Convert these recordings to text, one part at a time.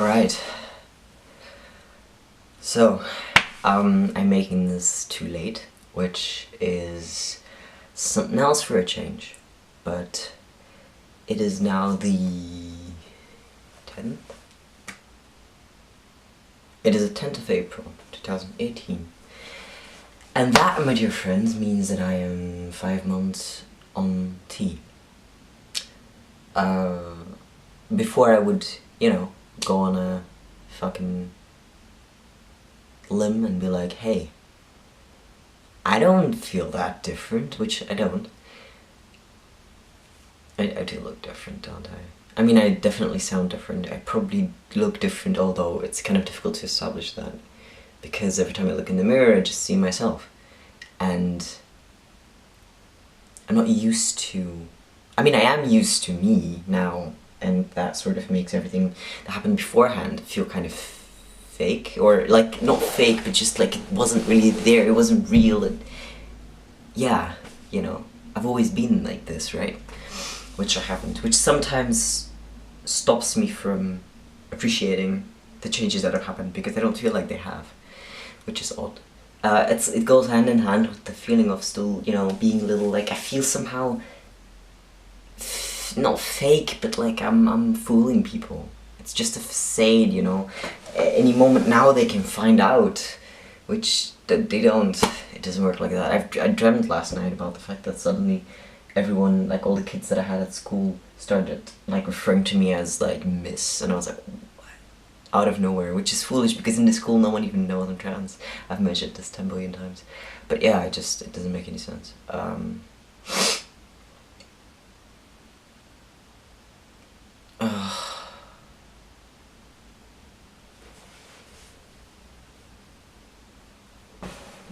Alright, so I'm making this too late, which is something else for a change, but it is now the 10th? It is the 10th of April, 2018. And that, my dear friends, means that I am 5 months on T. Before I would, go on a fucking limb and be like, hey, I don't feel that different, which I don't. I do look different, don't I? I mean, I definitely sound different. I probably look different, although it's kind of difficult to establish that. Because every time I look in the mirror, I just see myself. And I'm not used to... I mean, I am used to me now, and that sort of makes everything that happened beforehand feel kind of fake. Or, like, not fake, but just, like, it wasn't really there, it wasn't real, and... yeah, I've always been like this, right? Which I haven't, which sometimes stops me from appreciating the changes that have happened, because I don't feel like they have, which is odd. It goes hand in hand with the feeling of still, being a little, like, I feel somehow, not fake, but like I'm fooling people. It's just a facade, Any moment now they can find out, which they don't. It doesn't work like that. I dreamt last night about the fact that suddenly everyone, like all the kids that I had at school, started like referring to me as like Miss, and I was like, what? Out of nowhere, which is foolish because in the school no one even knows I'm trans. I've mentioned this 10 billion times, but yeah, it doesn't make any sense.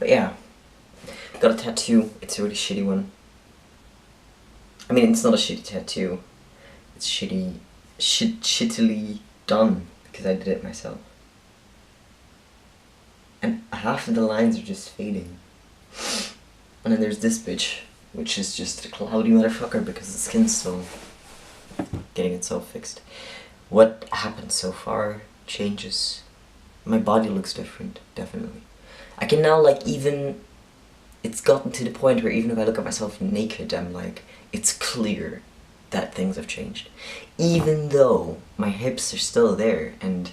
But yeah, got a tattoo. It's a really shitty one. I mean, it's not a shitty tattoo. It's shittily done because I did it myself. And half of the lines are just fading. And then there's this bitch, which is just a cloudy motherfucker because the skin's still getting itself fixed. What happened so far changes. My body looks different, definitely. I can now, like, even... It's gotten to the point where even if I look at myself naked, I'm like, it's clear that things have changed. Even though my hips are still there, and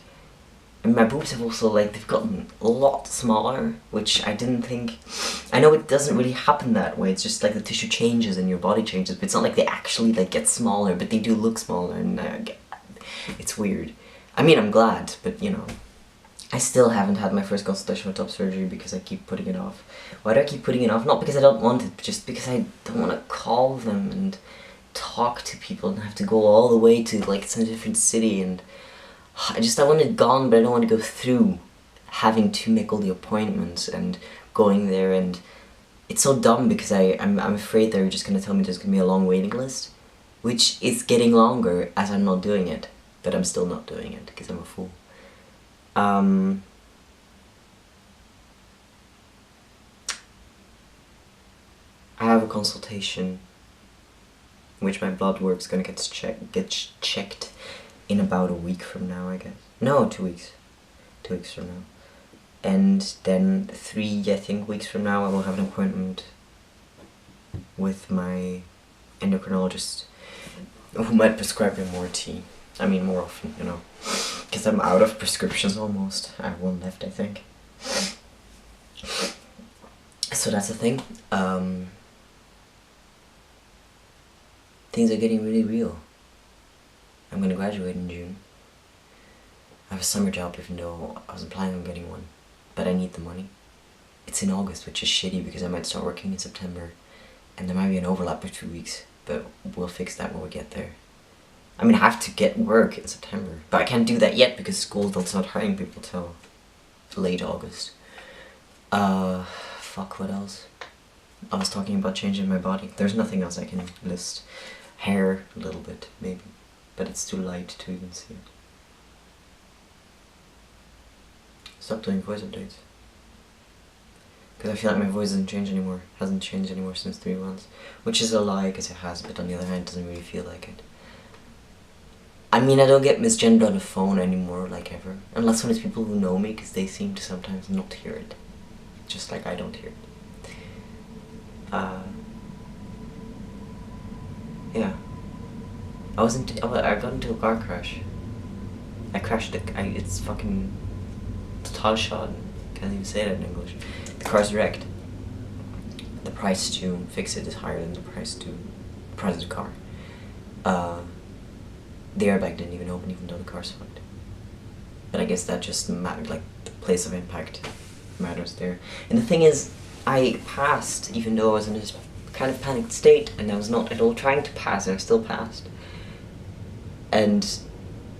my boobs have also, like, they've gotten a lot smaller, which I didn't think... I know it doesn't really happen that way, it's just like the tissue changes and your body changes, but it's not like they actually, like, get smaller, but they do look smaller, and it's weird. I mean, I'm glad, but, I still haven't had my first consultation with top surgery because I keep putting it off. Why do I keep putting it off? Not because I don't want it, but just because I don't want to call them and talk to people and have to go all the way to, like, some different city, and I want it gone, but I don't want to go through having to make all the appointments and going there, and it's so dumb because I'm afraid they're just going to tell me there's going to be a long waiting list, which is getting longer as I'm not doing it, but I'm still not doing it because I'm a fool. I have a consultation, which my blood work's gonna get checked in about a week from now, I guess. No, 2 weeks. 2 weeks from now. And then 3, I think, weeks from now I will have an appointment with my endocrinologist, who might prescribe me more tea. I mean, more often, because I'm out of prescriptions almost. I have one left, I think. So that's the thing. Things are getting really real. I'm gonna graduate in June. I have a summer job even though I wasn't planning on getting one. But I need the money. It's in August, which is shitty because I might start working in September. And there might be an overlap of 2 weeks. But we'll fix that when we get there. I mean, I have to get work in September, but I can't do that yet because school does not hiring people till late August. Fuck, what else? I was talking about changing my body. There's nothing else I can list. Hair, a little bit, maybe, but it's too light to even see it. Stop doing voice updates. Because I feel like my voice doesn't change anymore. Hasn't changed anymore since 3 months. Which is a lie, because it has, but on the other hand, it doesn't really feel like it. I'm mean, I don't get misgendered on the phone anymore, like, ever. Unless when it's people who know me, because they seem to sometimes not hear it. Just like I don't hear it. Yeah. I got into a car crash. I crashed it's fucking total shot. Can't even say that in English. The car's wrecked. The price to fix it is higher than the price of the car. The airbag didn't even open even though the car's fucked. But I guess that just mattered, like, the place of impact matters there. And the thing is, I passed even though I was in this kind of panicked state, and I was not at all trying to pass, and I still passed. And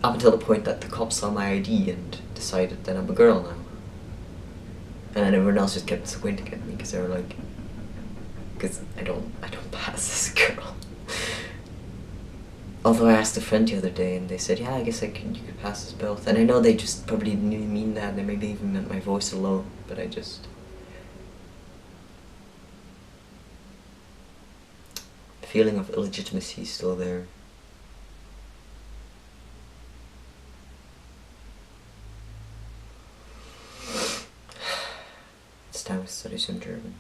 up until the point that the cops saw my ID and decided that I'm a girl now. And then everyone else just kept squinting at me because they were like, because I don't pass as a girl. Although I asked a friend the other day and they said, yeah, I guess you could pass as both. And I know they just probably didn't even mean that, and they maybe even meant my voice alone, but the feeling of illegitimacy is still there. It's time to study some German.